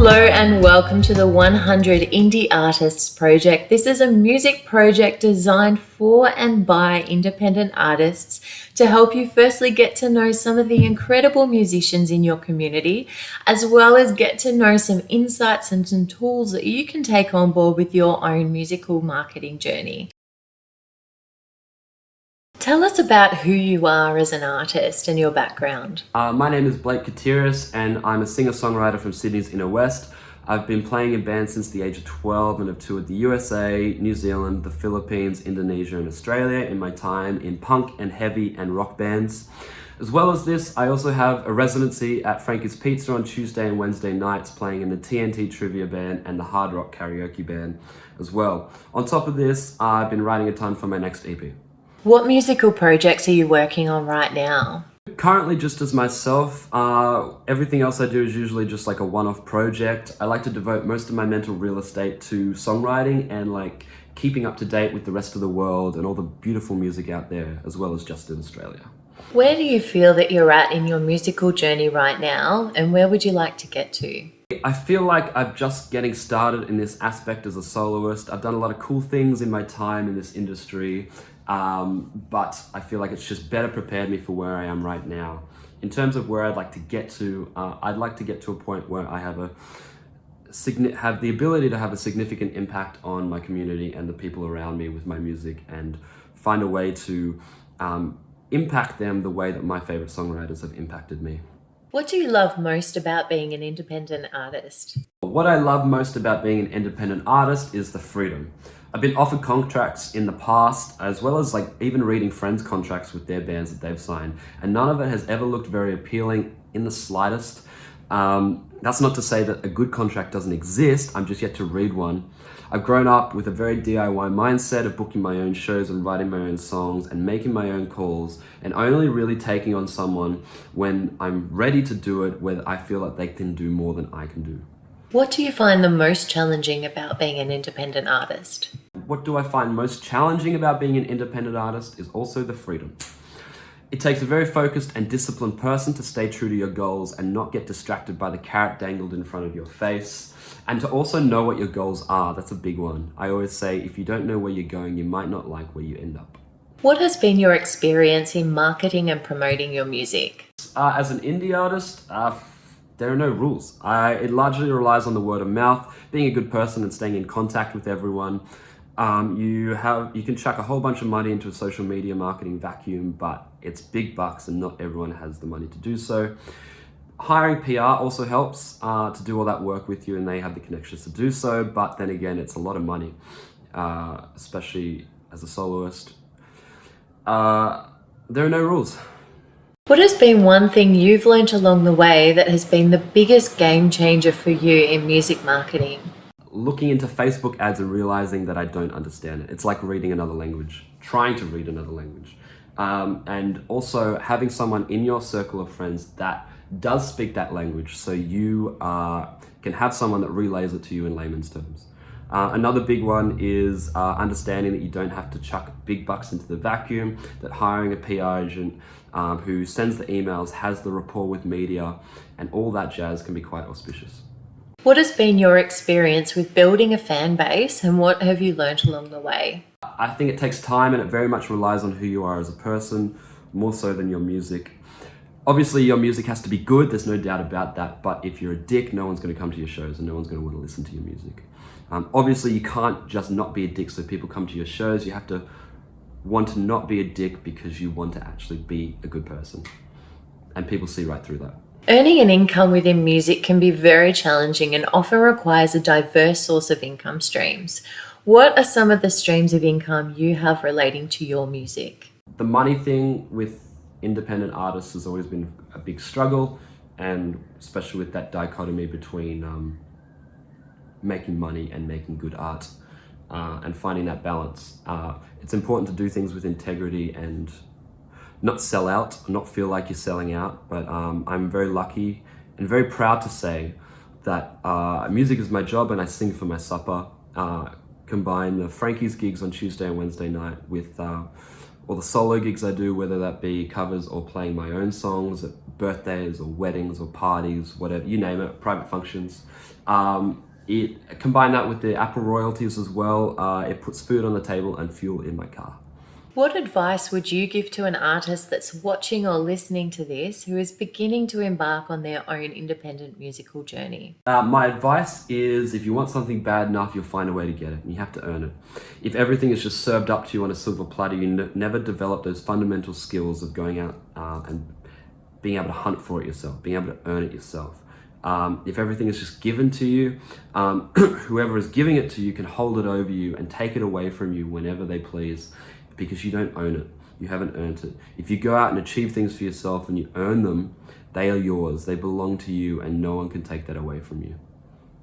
Hello and welcome to the 100 Indie Artists Project. This is a music project designed for and by independent artists to help you firstly get to know some of the incredible musicians in your community, as well as get to know some insights and some tools that you can take on board with your own musical marketing journey. Tell us about who you are as an artist and your background. My name is Blake Cateris and I'm a singer-songwriter from Sydney's Inner West. I've been playing in bands since the age of 12 and have toured the USA, New Zealand, the Philippines, Indonesia and Australia in my time in punk and heavy and rock bands. As well as this, I also have a residency at Frankie's Pizza on Tuesday and Wednesday nights playing in the TNT Trivia Band and the Hard Rock Karaoke Band as well. On top of this, I've been writing a ton for my next EP. What musical projects are you working on right now? Currently just as myself. Everything else I do is usually just like a one-off project. I like to devote most of my mental real estate to songwriting and like keeping up to date with the rest of the world and all the beautiful music out there, as well as just in Australia. Where do you feel that you're at in your musical journey right now, and where would you like to get to? I feel like I'm just getting started in this aspect as a soloist. I've done a lot of cool things in my time in this industry, but I feel like it's just better prepared me for where I am right now. In terms of where I'd like to get to, I'd like to get to a point where I have the ability to have a significant impact on my community and the people around me with my music, and find a way to impact them the way that my favorite songwriters have impacted me. What do you love most about being an independent artist? What I love most about being an independent artist is the freedom. I've been offered contracts in the past, as well as like even reading friends' contracts with their bands that they've signed, and none of it has ever looked very appealing in the slightest. That's not to say that a good contract doesn't exist, I'm just yet to read one. I've grown up with a very DIY mindset of booking my own shows and writing my own songs and making my own calls, and only really taking on someone when I'm ready to do it, where I feel like they can do more than I can do. What do you find the most challenging about being an independent artist? What do I find most challenging about being an independent artist is also the freedom. It takes a very focused and disciplined person to stay true to your goals and not get distracted by the carrot dangled in front of your face, and to also know what your goals are. That's a big one. I always say if you don't know where you're going, you might not like where you end up. What has been your experience in marketing and promoting your music? As an indie artist, there are no rules. It largely relies on the word of mouth, being a good person and staying in contact with everyone. You can chuck a whole bunch of money into a social media marketing vacuum, but it's big bucks and not everyone has the money to do so. Hiring PR also helps to do all that work with you, and they have the connections to do so, but then again, it's a lot of money, especially as a soloist. There are no rules. What has been one thing you've learned along the way that has been the biggest game changer for you in music marketing? Looking into Facebook ads and realizing that I don't understand it. It's like reading another language, trying to read another language. And also having someone in your circle of friends that does speak that language, so you can have someone that relays it to you in layman's terms. Another big one is understanding that you don't have to chuck big bucks into the vacuum, that hiring a PR agent who sends the emails, has the rapport with media, and all that jazz can be quite auspicious. What has been your experience with building a fan base, and what have you learnt along the way? I think it takes time, and it very much relies on who you are as a person, more so than your music. Obviously, your music has to be good, there's no doubt about that, but if you're a dick, no one's going to come to your shows and no one's going to want to listen to your music. Obviously, you can't just not be a dick so people come to your shows. You have to want to not be a dick because you want to actually be a good person, and people see right through that. Earning an income within music can be very challenging and often requires a diverse source of income streams. What are some of the streams of income you have relating to your music? The money thing with independent artists has always been a big struggle, and especially with that dichotomy between making money and making good art, and finding that balance. It's important to do things with integrity and not sell out, not feel like you're selling out, but I'm very lucky and very proud to say that music is my job and I sing for my supper. Combine the Frankie's gigs on Tuesday and Wednesday night with all the solo gigs I do, whether that be covers or playing my own songs at birthdays or weddings or parties, whatever, you name it, private functions. It combine that with the Apple royalties as well. It puts food on the table and fuel in my car. What advice would you give to an artist that's watching or listening to this who is beginning to embark on their own independent musical journey? My advice is, if you want something bad enough, you'll find a way to get it, and you have to earn it. If everything is just served up to you on a silver platter, you never develop those fundamental skills of going out and being able to hunt for it yourself, being able to earn it yourself. If everything is just given to you, whoever is giving it to you can hold it over you and take it away from you whenever they please, because you don't own it. You haven't earned it. If you go out and achieve things for yourself and you earn them, they are yours. They belong to you, and no one can take that away from you.